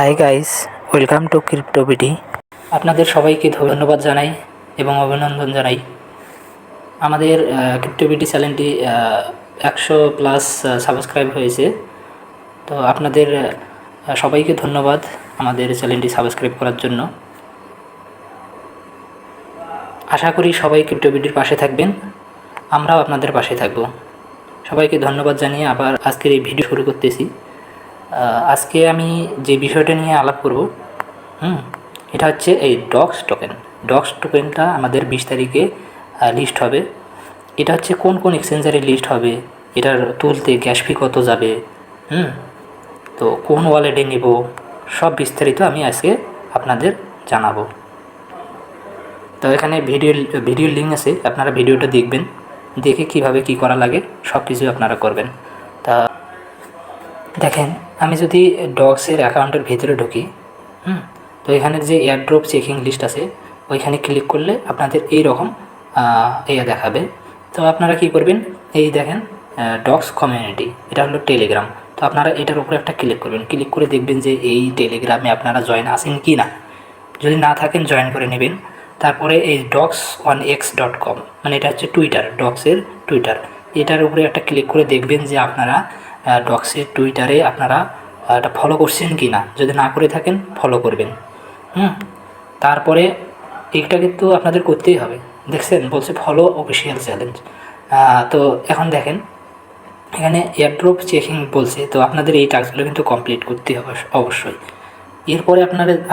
High guys, welcome to CryptoBD. আপনাদের সবাইকে ধন্যবাদ জানাই এবং অভিনন্দন জানাই। আমাদের ক্রিপ্টোবিডি চ্যানেলটি 100+ সাবস্ক্রাইব হয়েছে। তো আপনাদের সবাইকে ধন্যবাদ আমাদের চ্যানেলটি সাবস্ক্রাইব করার জন্য। আশা করি সবাই ক্রিপ্টোবিডির পাশে থাকবেন, আমরাও আপনাদের পাশে থাকব। সবাইকে ধন্যবাদ জানিয়ে আবার আজকের এই ভিডিও শুরু করতেছি। আজকে আমি যে বিষয়টা নিয়ে আলাপ করব, এটা হচ্ছে এই ডক্স টোকেন। ডক্স টোকেনটা আমাদের 20 তারিখে লিস্ট হবে। এটা হচ্ছে কোন কোন এক্সচেঞ্জারে লিস্ট হবে, এটার তুলতে গ্যাস ফি কত যাবে, তো কোন ওয়ালেটে নিব, সব বিস্তারিত আমি আজকে আপনাদের জানাবো। তো এখানে ভিডিওর লিঙ্ক আছে, আপনারা ভিডিওটা দেখবেন, দেখে কিভাবে কি করা লাগে সব কিছু আপনারা করবেন। তা দেখেন, আমি যদি ডক্সের অ্যাকাউন্টের ভিতরে ঢুকি, তো এখানে যে এয়ারড্রপ চেকিং লিস্ট আছে ওইখানে ক্লিক করলে আপনাদের এই রকম দেখাবে। তো আপনারা কি করবেন, এই দেখেন ডক্স কমিউনিটি, এটা হলো টেলিগ্রাম। তো আপনারা এটার উপরে একটা ক্লিক করবেন, ক্লিক করে দেখবেন যে এই টেলিগ্রামে আপনারা জয়েন আছেন কি না। যদি না থাকেন জয়েন করে নেবেন। তারপরে এই docs1x.com, মানে এটা হচ্ছে টুইটার, ডক্সের টুইটার, এটার উপরে একটা ক্লিক করে দেখবেন যে আপনারা ডক্সের টুইটারে আপনারা এটা ফলো করছেন কি না। যদি না করে থাকেন ফলো করবেন। তারপরে এইটা কিন্তু আপনাদের করতেই হবে। দেখছেন বলছে ফলো অফিসিয়াল চ্যালেঞ্জ। তো এখন দেখেন এখানে এয়ারড্রপ চেকিং বলছে, তো আপনাদের এই টাস্কগুলো কিন্তু কমপ্লিট করতে হবে অবশ্যই। এরপরে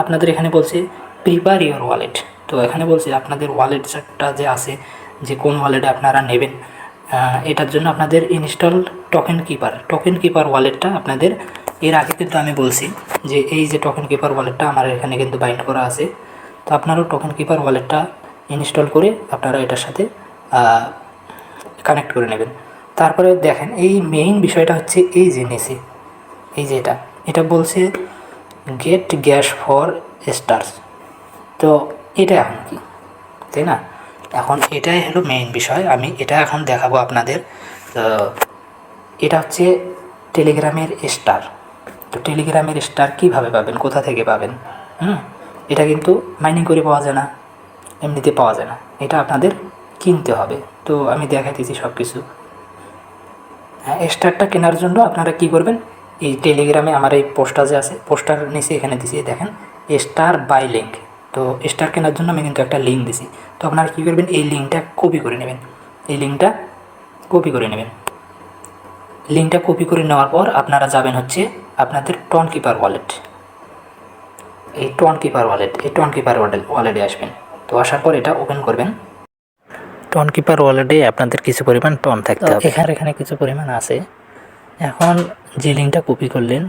আপনাদের এখানে বলছে প্রিপেয়ার ইওর ওয়ালেট। তো এখানে বলছে আপনাদের ওয়ালেটটা যে আছে, যে কোন ওয়ালেটে আপনারা নেবেন, এটার জন্য আপনাদের ইনস্টল টোকেন কিপার ওয়ালেটটা আপনাদের। এর আগে কিন্তু আমি বলছি যে এই যে টোকেন কিপার ওয়ালেটটা আমার এখানে কিন্তু বাইন্ড করা আছে। তো আপনারাও টোকেন কিপার ওয়ালেটটা ইনস্টল করে আপনারা এটার সাথে কানেক্ট করে নেবেন। তারপরে দেখেন এই মেইন বিষয়টা হচ্ছে এই যে নিচে এই যে এটা বলছে গেট গ্যাস ফর স্টার্স। তো এটা এখন কি, তাই না? এখন এটাই হলো মেইন বিষয়, আমি এটা এখন দেখাবো আপনাদের। তো এটা হচ্ছে টেলিগ্রামের স্টার। তো টেলিগ্রামের স্টার কীভাবে পাবেন, কোথা থেকে পাবেন? এটা কিন্তু মাইনিং করে পাওয়া যায় না, এমনিতে পাওয়া যায় না, এটা আপনাদের কিনতে হবে। তো আমি দেখাইতেছি সব কিছু। স্টারটা কেনার জন্য আপনারা কি করবেন, এই টেলিগ্রামে আমার এই পোস্টটা যে আছে, পোস্টার নিচে এখানে দিছি দেখেন স্টার বাই লিঙ্ক। তো স্টার কেনার জন্য আমি কিন্তু একটা লিঙ্ক দিছি। তো আপনারা কী করবেন, এই লিঙ্কটা কপি করে নেবেন। লিঙ্কটা কপি করে নেওয়ার পর আপনারা যাবেন হচ্ছে আপনাদের টন কিপার ওয়ালেট। এই টন কিপার ওয়ালেটে আসবেন। তো আসার পর এটা ওপেন করবেন। টন কিপার ওয়ালেটে আপনাদের কিছু পরিমাণ টন থাকতে হবে। এখানে কিছু পরিমাণ আছে। এখন যে লিঙ্কটা কপি করলেন,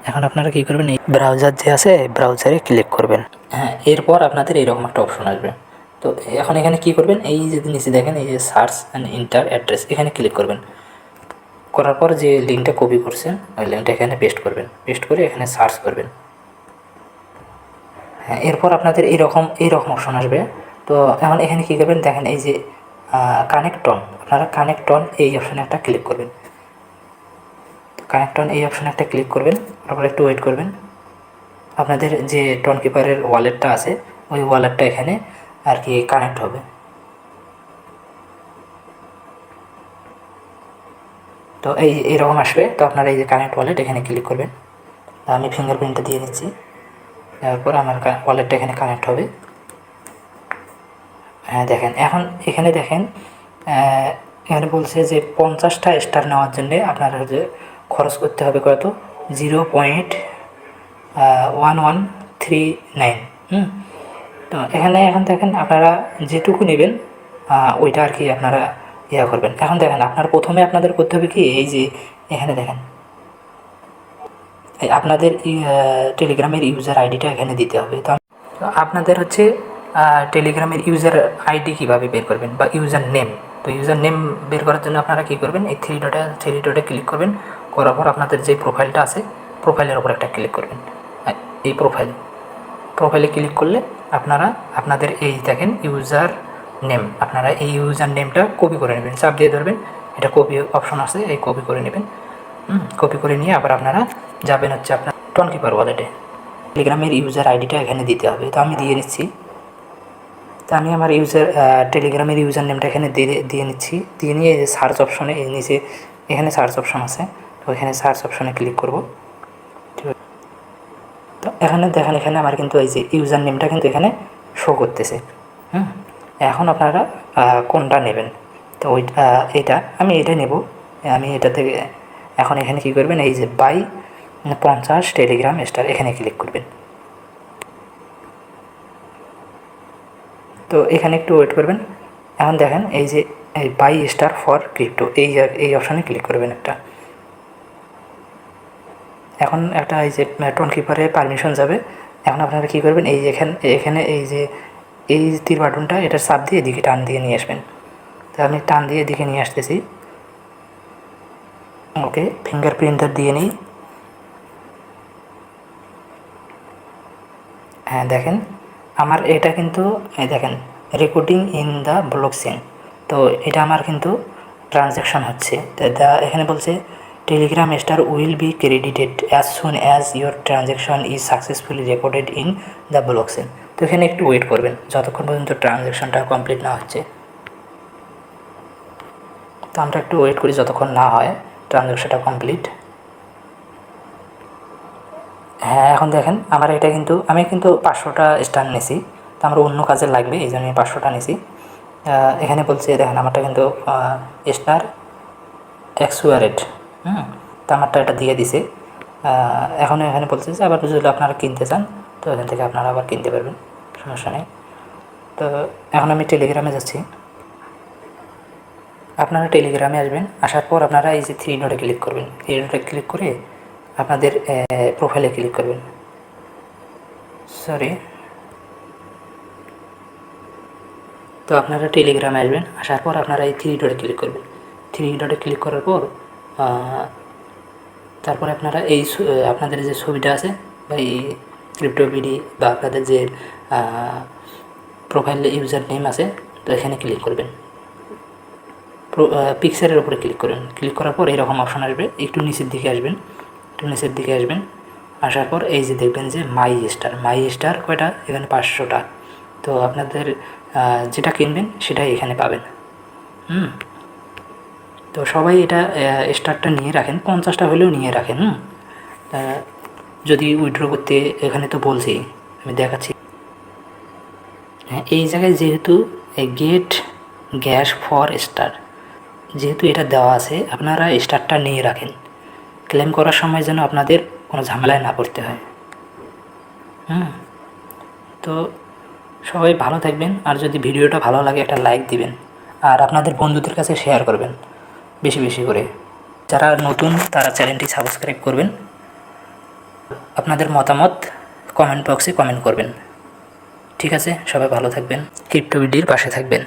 এখন আপনারা কী করবেন, এই ব্রাউজার যে আছে ব্রাউজারে ক্লিক করবেন। এরপর আপনাদের এইরকম একটা অপশন আসবে। তো এখন এখানে কী করবেন, এই যে নিচে দেখেন এই যে সার্চ অ্যান্ড এন্টার অ্যাড্রেস, এখানে ক্লিক করবেন। করার পর যে লিঙ্কটা কপি করছেন ওই লিঙ্কটা এখানে পেস্ট করবেন, পেস্ট করে এখানে সার্চ করবেন। এরপর আপনাদের এইরকম অপশন আসবে। তো এখন এখানে কী করবেন, দেখেন এই যে কানেক্ট অন, আপনারা কানেক্ট অন এই অপশানে একটা ক্লিক করবেন। কানেক্ট অন এই অপশানে একটা ক্লিক করবেন, তারপর একটু ওয়েট করবেন। আপনাদের যে টন কিপারের ওয়ালেটটা আছে ওই ওয়ালেটটা এখানে আর কি কানেক্ট হবে। তো এইরকম আসবে। তো আপনারা এই যে কানেক্ট ওয়ালেট এখানে ক্লিক করবেন। আমি ফিঙ্গারপ্রিন্টটা দিয়ে নিচ্ছি, তারপর আমার ওয়ালেটটা এখানে কানেক্ট হবে। দেখেন এখন এখানে দেখেন এখানে বলছে যে 50টা স্টার নেওয়ার জন্যে আপনার যে খরচ করতে হবে কত, 0.1139। তো এখানে এখন দেখেন আপনারা যেটুকু নেবেন ওইটা আর কি আপনারা করবেন। এখন দেখেন আপনার প্রথমে আপনাদের করতে হবে কি, এই যে এখানে দেখেন আপনাদের টেলিগ্রামের ইউজার আইডিটা এখানে দিতে হবে। তো আপনাদের হচ্ছে টেলিগ্রামের ইউজার আইডি কীভাবে বের করবেন, বা ইউজার নেম। তো ইউজার নেম বের করার জন্য আপনারা কী করবেন, এই থ্রি ডটে ক্লিক করবেন। করার পর আপনাদের যে প্রোফাইলটা আছে প্রোফাইলের ওপর একটা ক্লিক করবেন। এই প্রোফাইলে ক্লিক করলে আপনারা আপনাদের এই দেখেন ইউজার নেম, আপনারা এই ইউজার নেমটা কপি করে নেবেন, চাপ দিয়ে ধরবেন, এটা কপি অপশন আছে, এই কপি করে নেবেন। কপি করে নিয়ে আবার আপনারা যাবেন হচ্ছে আপনার টনকিপার ওয়ালেটে। টেলিগ্রামের ইউজার আইডিটা এখানে দিতে হবে, তো আমি দিয়ে নিচ্ছি। তো আমি আমার টেলিগ্রামের ইউজার নেমটা এখানে দিয়ে নিচ্ছি। দিয়ে নিয়ে সার্চ অপশনে নিচে এখানে সার্চ অপশন আছে, তো এখানে সার্চ অপশনে ক্লিক করব। ঠিক আছে, তো এখানে দেখেন এখানে আমার কিন্তু এই যে ইউজার নেমটা কিন্তু এখানে শো করতেছে। এখন আপনারা কোনটা নেবেন, তো এইটা আমি এটা নেব। আমি এটা থেকে এখন এখানে কী করবেন, এই যে বাই 50 টেলিগ্রাম স্টার এখানে ক্লিক করবেন। তো এখানে একটু ওয়েট করবেন। এখন দেখেন এই যে এই বাই স্টার ফর ক্রিপ্টো এই অপশানে ক্লিক করবেন একটা। এখন একটা এই যে টনকিপারে পারমিশন যাবে। এখন আপনারা কী করবেন, এই যে এখানে এই যে এই তীর বাটনটা এটা চাপ দিয়ে এদিকে টান দিয়ে নিয়ে আসবেন। তো আমি টান দিয়ে এদিকে নিয়ে আসতেছি। ওকে, ফিঙ্গারপ্রিন্টার দিয়ে নিই। হ্যাঁ দেখেন আমার এটা কিন্তু এই দেখেন রেকর্ডিং ইন দ্য ব্লকচেন, তো এটা আমার কিন্তু ট্রানজ্যাকশন হচ্ছে। এখানে বলছে Telegram star will be credited as soon as your transaction is successfully recorded in the blockchain. তো এখানে একটু ওয়েট করবেন যতক্ষণ পর্যন্ত ট্রানজ্যাকশনটা কমপ্লিট না হচ্ছে। তো আমরা একটু ওয়েট করি যতক্ষণ না হয় ট্রানজ্যাকশনটা কমপ্লিট। হ্যাঁ এখন দেখেন আমার এটা কিন্তু আমি কিন্তু 500টা স্টার নিয়েছি, তো আমার অন্য কাজে লাগবে এই জন্য আমি 500টা নিয়েছি। এখানে বলছে দেখেন আমারটা কিন্তু স্টার এক্সুয়ারেট। তো আমারটা এটা দিয়ে দিছে। এখন এখানে বলছে যে আবার যদি আপনারা কিনতে চান তো এখান থেকে আপনারা আবার কিনতে পারবেন, সমস্যা নেই। তো এখন আমি টেলিগ্রামে যাচ্ছি। আপনারা টেলিগ্রামে আসবেন, আসার পর আপনারা এই যে 3 ডটে ক্লিক করবেন। 3 ডটে ক্লিক করে আপনাদের প্রোফাইলে ক্লিক করবেন। সরি, তো আপনারা টেলিগ্রামে আসবেন, আসার পর আপনারা এই 3 ডটে ক্লিক করবেন। 3 ডটে ক্লিক করার পর তারপরে আপনারা এই আপনাদের যে ছবিটা আছে বা এই ক্রিপ্টো বিডি বা আপনাদের যে প্রোফাইল ইউজার নেম আছে তো এখানে ক্লিক করবেন। পিকচারের উপরে ক্লিক করবেন। ক্লিক করার পর এরকম অপশন আসবে, একটু নিচের দিকে আসবেন। আসার পর এই যে দেখবেন যে মাই স্টার কয়টা এখানে 500টা। তো আপনাদের যেটা কিনবেন সেটাই এখানে পাবেন। তো সবাই এটা স্টারটা নিয়ে রাখেন, 50টা হলেও নিয়ে রাখেন। যদি উইথড্র করতে এখানে তো বলছি, আমি দেখাচ্ছি। হ্যাঁ এই জায়গায় যেহেতু গেট গ্যাস ফর স্টার যেহেতু এটা দেওয়া আছে, আপনারা স্টারটা নিয়ে রাখেন, ক্লেম করার সময় যেন আপনাদের কোনো ঝামেলায় না পড়তে হয়। তো সবাই ভালো থাকবেন, আর যদি ভিডিওটা ভালো লাগে একটা লাইক দিবেন, আর আপনাদের বন্ধুদের কাছে শেয়ার করবেন বেশি বেশি করে। যারা নতুন তারা চ্যানেলটি সাবস্ক্রাইব করবেন। আপনাদের মতামত কমেন্ট বক্সে কমেন্ট করবেন। ঠিক আছে, সবাই ভালো থাকবেন, ক্রিপ্টো বিডির পাশে থাকবেন।